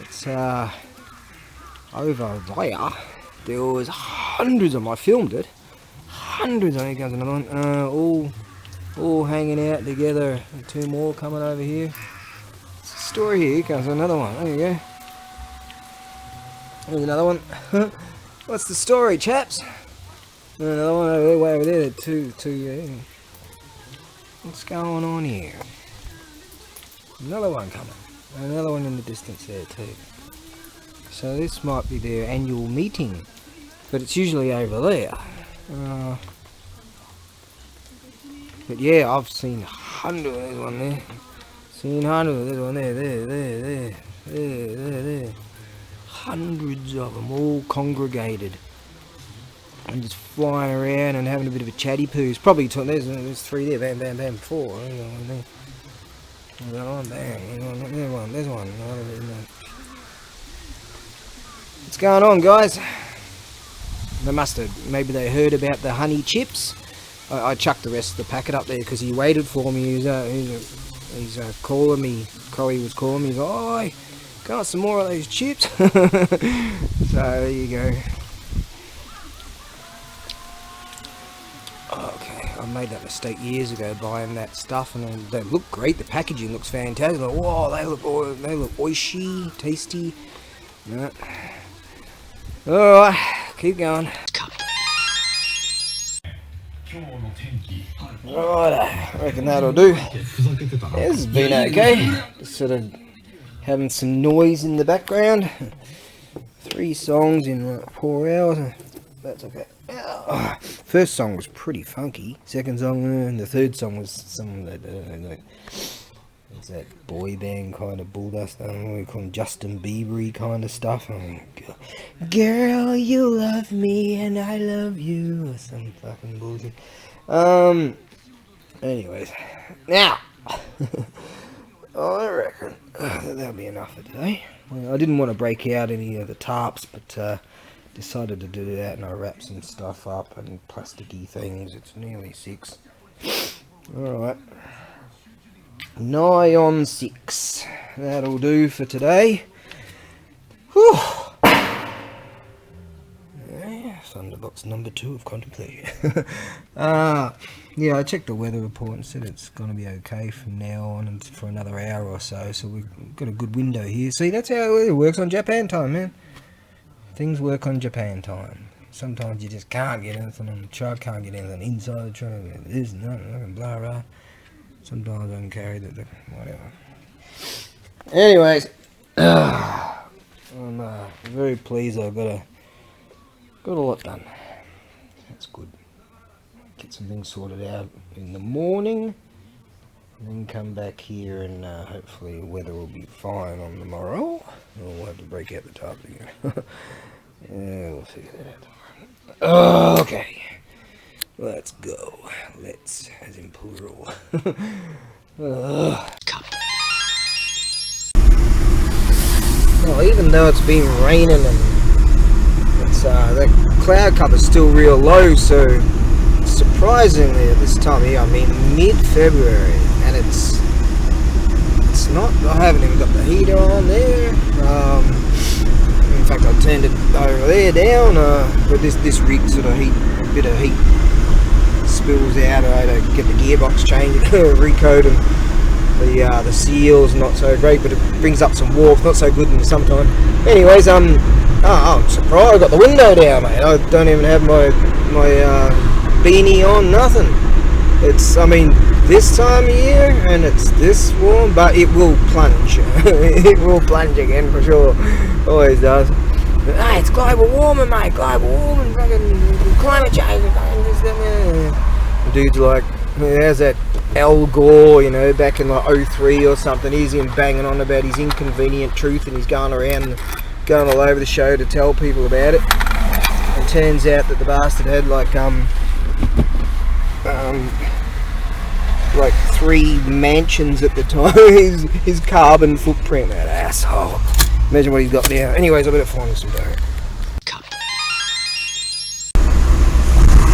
It's over there. There was hundreds of them. I filmed it. Hundreds. Here comes another one. All hanging out together. And 2 more coming over here. It's a story here. Here comes another one. There you go. There's another one. What's the story, chaps? Another one over there, way over there. Two. Yeah. What's going on here? Another one coming. Another one in the distance there too. So this might be their annual meeting, but it's usually over there. But yeah, I've seen hundreds. There's one there. Seen hundreds. There's one there. There. hundreds of them all congregated and just flying around and having a bit of a chatty poo. It's probably there's 3 there, bam, bam, bam, 4. Hang on, bang, there's one. What's going on, guys? They must have, maybe they heard about the honey chips. I chucked the rest of the packet up there because he waited for me. He's calling me. Corey was calling me. He's like, "Oh, got some more of those chips." So there you go. Okay, I made that mistake years ago buying that stuff, and they look great. The packaging looks fantastic. Like, whoa, they look oishy, tasty. Yeah. Alright, keep going. Alright, I reckon that'll do. This has been okay. Just sort of having some noise in the background. 3 songs in like 4 hours. That's okay. First song was pretty funky. Second song, and the third song was some it's that boy band kind of bulldust. I don't know what you call them, Justin Bieber-y kind of stuff. Girl, you love me and I love you, or some fucking bullshit. Anyways, now I reckon that'll be enough for today. Well, I didn't want to break out any of the tarps, but decided to do that, and I wrapped some stuff up and plasticky things. It's nearly 6. Alright, nigh on 6. That'll do for today. Whew. Thunderbox number 2 of contemplation. Yeah, I checked the weather report and said it's going to be okay from now on and for another hour or so. So we've got a good window here. See, that's how it works on Japan time, man. Things work on Japan time. Sometimes you just can't get anything on the truck, can't get anything inside the truck. This and that, and blah blah. Sometimes I can carry the whatever. Anyways, I'm very pleased. I've got a lot done. That's good. Get some things sorted out in the morning, and then come back here, and hopefully the weather will be fine on the morrow. We'll have to break out the tarp again. Yeah, we'll figure that out. Okay, let's go. Let's, as in plural. Well, even though it's been raining and it's that cloud cover's still real low, so surprisingly at this time of year, I mean mid-February, and it's not, I haven't even got the heater on there. In fact, I turned it over there down, but this rig sort of a bit of heat spills out. I had to get the gearbox changed, recoat, and the seal's not so great, but it brings up some warmth, not so good in the summertime. Anyways, I'm surprised I got the window down, mate. I don't even have my beanie on, nothing. It's, I mean, this time of year, and it's this warm, but it will plunge. It will plunge again for sure. Always does. But, hey, it's global warming, mate. Global warming, fucking climate change. The dude's like, there's that Al Gore, you know, back in like 03 or something. He's him banging on about his inconvenient truth, and he's going around, going all over the show to tell people about it. And turns out that the bastard had like 3 mansions at the time. his carbon footprint, that asshole. Imagine what he's got now. Anyways, I better find some dough.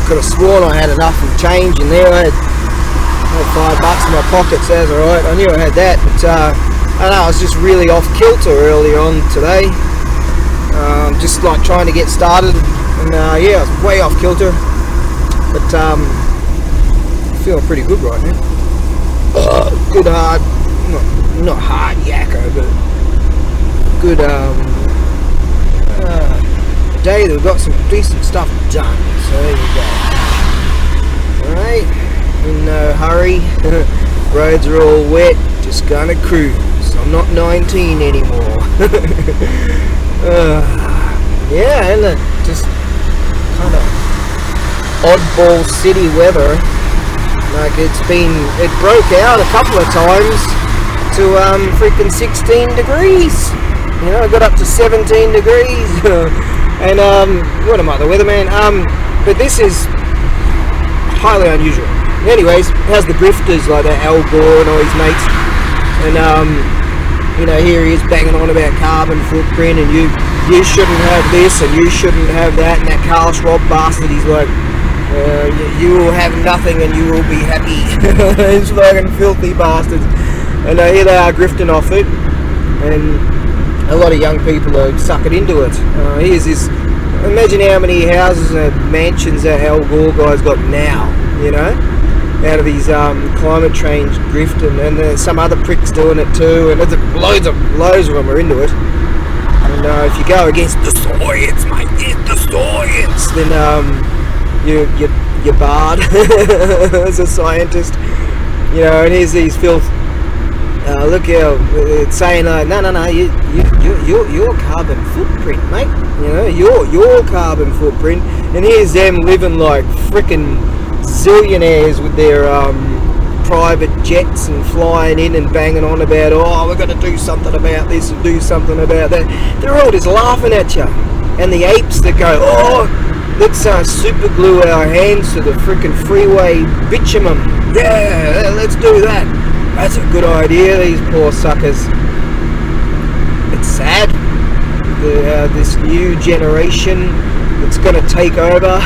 Could have sworn I had enough of change in there. I had $5 in my pocket, so that's alright. I knew I had that, but I don't know, I was just really off kilter earlier on today. Just like trying to get started, and yeah, I was way off kilter. But feeling pretty good right now. Good hard, not hard yakko, but good day that we've got some decent stuff done. So there you go. Alright, in no hurry. Roads are all wet, just gonna cruise. I'm not 19 anymore. Yeah, and just kind of oddball city weather. Like it broke out a couple of times to freaking 16 degrees. You know, it got up to 17 degrees. And what am I, the weatherman? But this is highly unusual. Anyways, how's the grifters like that Al Gore and all his mates? And you know, here he is banging on about carbon footprint, and you shouldn't have this and you shouldn't have that, and that Carl Schwab bastard, he's like, you will have nothing and you will be happy. These fucking filthy bastards. And here they are grifting off it, and a lot of young people are sucking into it. Here's this, imagine how many houses and mansions that Al Gore guy's got now, you know, out of his climate change grift, and some other pricks doing it too, and there's loads of them are into it. And if you go against the science, mate, the science, then you're barred as a scientist, you know. And here's these filth. Look how it's saying, no, your carbon footprint, mate. You know, your carbon footprint. And here's them living like frickin' zillionaires with their private jets and flying in and banging on about, oh, we're going to do something about this and do something about that. They're all just laughing at you. And the apes that go, oh, let's super glue our hands to the frickin' freeway bitumen. Yeah, let's do that. That's a good idea, these poor suckers. It's sad. This new generation that's going to take over.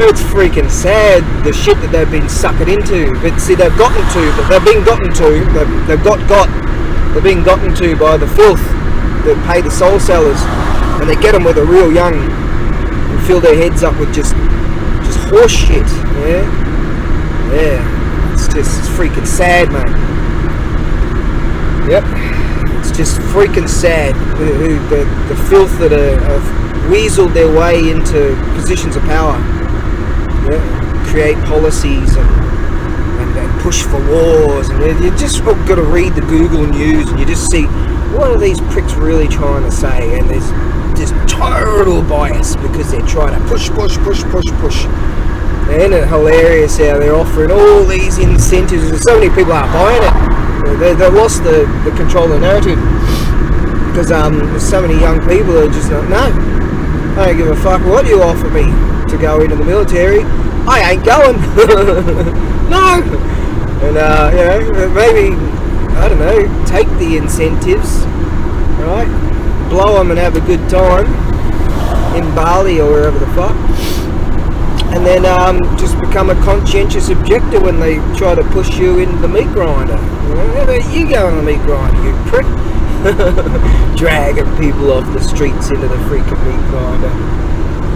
It's freaking sad, the shit that they've been sucking into. But see, they've being gotten to by the filth that pay the soul sellers, and they get them with a real young and fill their heads up with just horse shit. Yeah. It's freaking sad, mate. Yep. It's just freaking sad. The filth that have weaseled their way into positions of power. Yeah. Create policies and push for wars. And you just got to read the Google News and you just see, what are these pricks really trying to say? And there's just total bias because they're trying to push. And it's hilarious how they're offering all these incentives, and so many people aren't buying it. They've lost the control of the narrative because so many young people are just like, no, I don't give a fuck what you offer me to go into the military. I ain't going. No. And you know, maybe, I don't know, take the incentives, right? Blow them and have a good time in Bali or wherever the fuck. And then just become a conscientious objector when they try to push you into the meat grinder. How about you go on the meat grinder, you prick? Dragging people off the streets into the freaking meat grinder.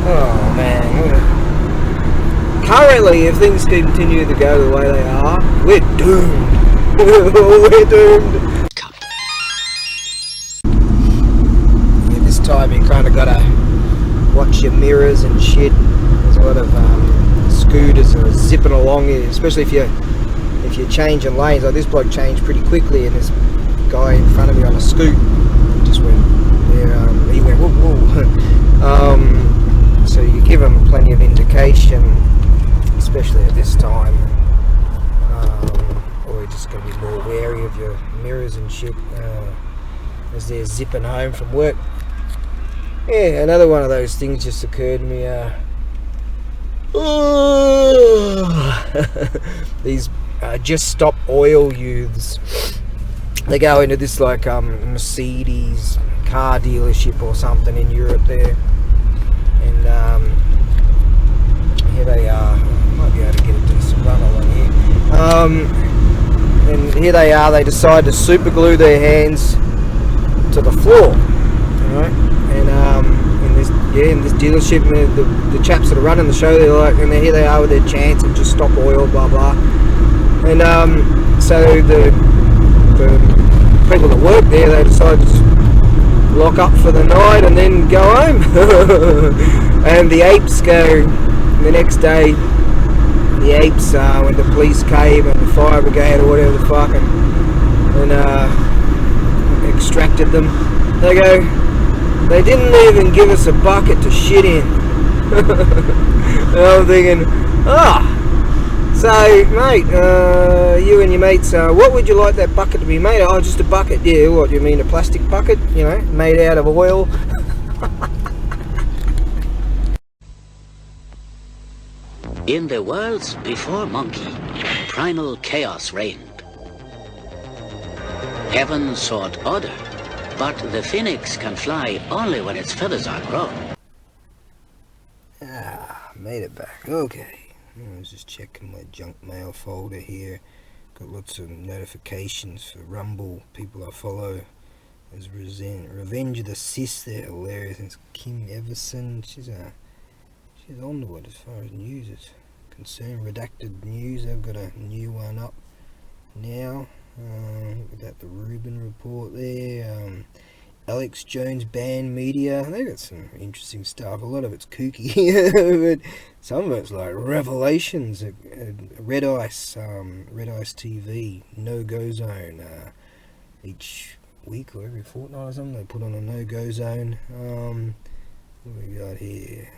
Oh man. Currently, if things continue to go the way they are, we're doomed. We're doomed. Yeah, this time you kind of gotta watch your mirrors and shit. There's a lot of scooters are zipping along here, especially if you're changing lanes. Like this bloke changed pretty quickly, and this guy in front of me on a scoot just went there. He went whoa, whoa. So you give them plenty of indication, especially at this time, or you're just going to be more wary of your mirrors and shit as they're zipping home from work. Yeah, another one of those things just occurred to me. These just stop oil youths, they go into this like Mercedes car dealership or something in Europe there, and here they are. Might be able to get a decent run along here. And here they are. They decide to super glue their hands to the floor, right? And in this dealership, the chaps that are running the show, they're like, and here they are with their chants and just stop oil, blah blah. And so the people that work there, they decide to just lock up for the night and then go home. And the apes go the next day. The apes, when the police came and the fire brigade or whatever the fuck, and extracted them, they go, they didn't even give us a bucket to shit in. And I'm thinking, So, mate, you and your mates, what would you like that bucket to be made of? Oh, just a bucket. Yeah, what do you mean, a plastic bucket? You know, made out of oil. In the worlds before Monkey, primal chaos reigned. Heaven sought order, but the phoenix can fly only when its feathers are grown. Ah, made it back. Okay. I was just checking my junk mail folder here. Got lots of notifications for Rumble, people I follow. There's Revenge of the Sis there, hilarious. It's Kim Everson. She's onto it as far as news is concerned. Redacted News, they've got a new one up now. Look at that, the Rubin report there. Alex Jones Band Media, they got some interesting stuff. A lot of it's kooky, but some of it's like revelations. Red Ice TV, No-Go Zone. Each week or every fortnight or something, they put on a No-Go Zone. What we got here?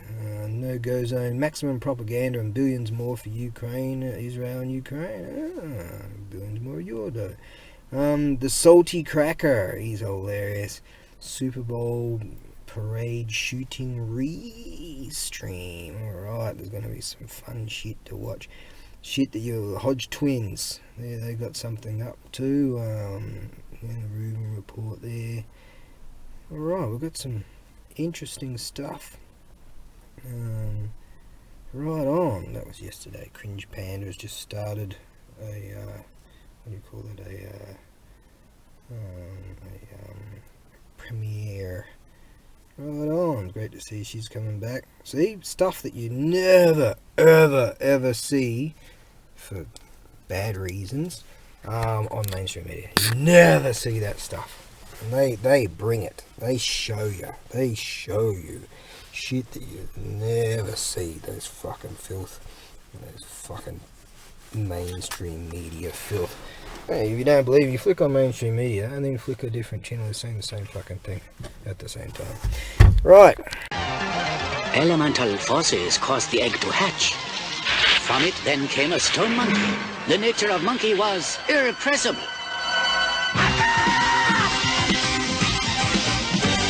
No-Go Zone, maximum propaganda and billions more for Ukraine, Israel and Ukraine. Billions more your dough. The Salty Cracker, he's hilarious. Super Bowl parade shooting re-stream. Alright, there's going to be some fun shit to watch. Shit that your Hodge twins, they got something up too. The Rubin report there. Alright, we've got some interesting stuff. Right on. That was yesterday. Cringe Panda has just started a what do you call it? Premiere. Right on. Great to see she's coming back. See, stuff that you never, ever see for bad reasons on mainstream media. You never see that stuff. And they bring it. They show you. They show you shit that you never see. Those fucking filth. Those fucking mainstream media filth. Hey, if you don't believe, you flick on mainstream media and then flick a different channel saying the same fucking thing at the same time. Right. Elemental forces caused the egg to hatch. From it then came a stone monkey. The nature of monkey was irrepressible.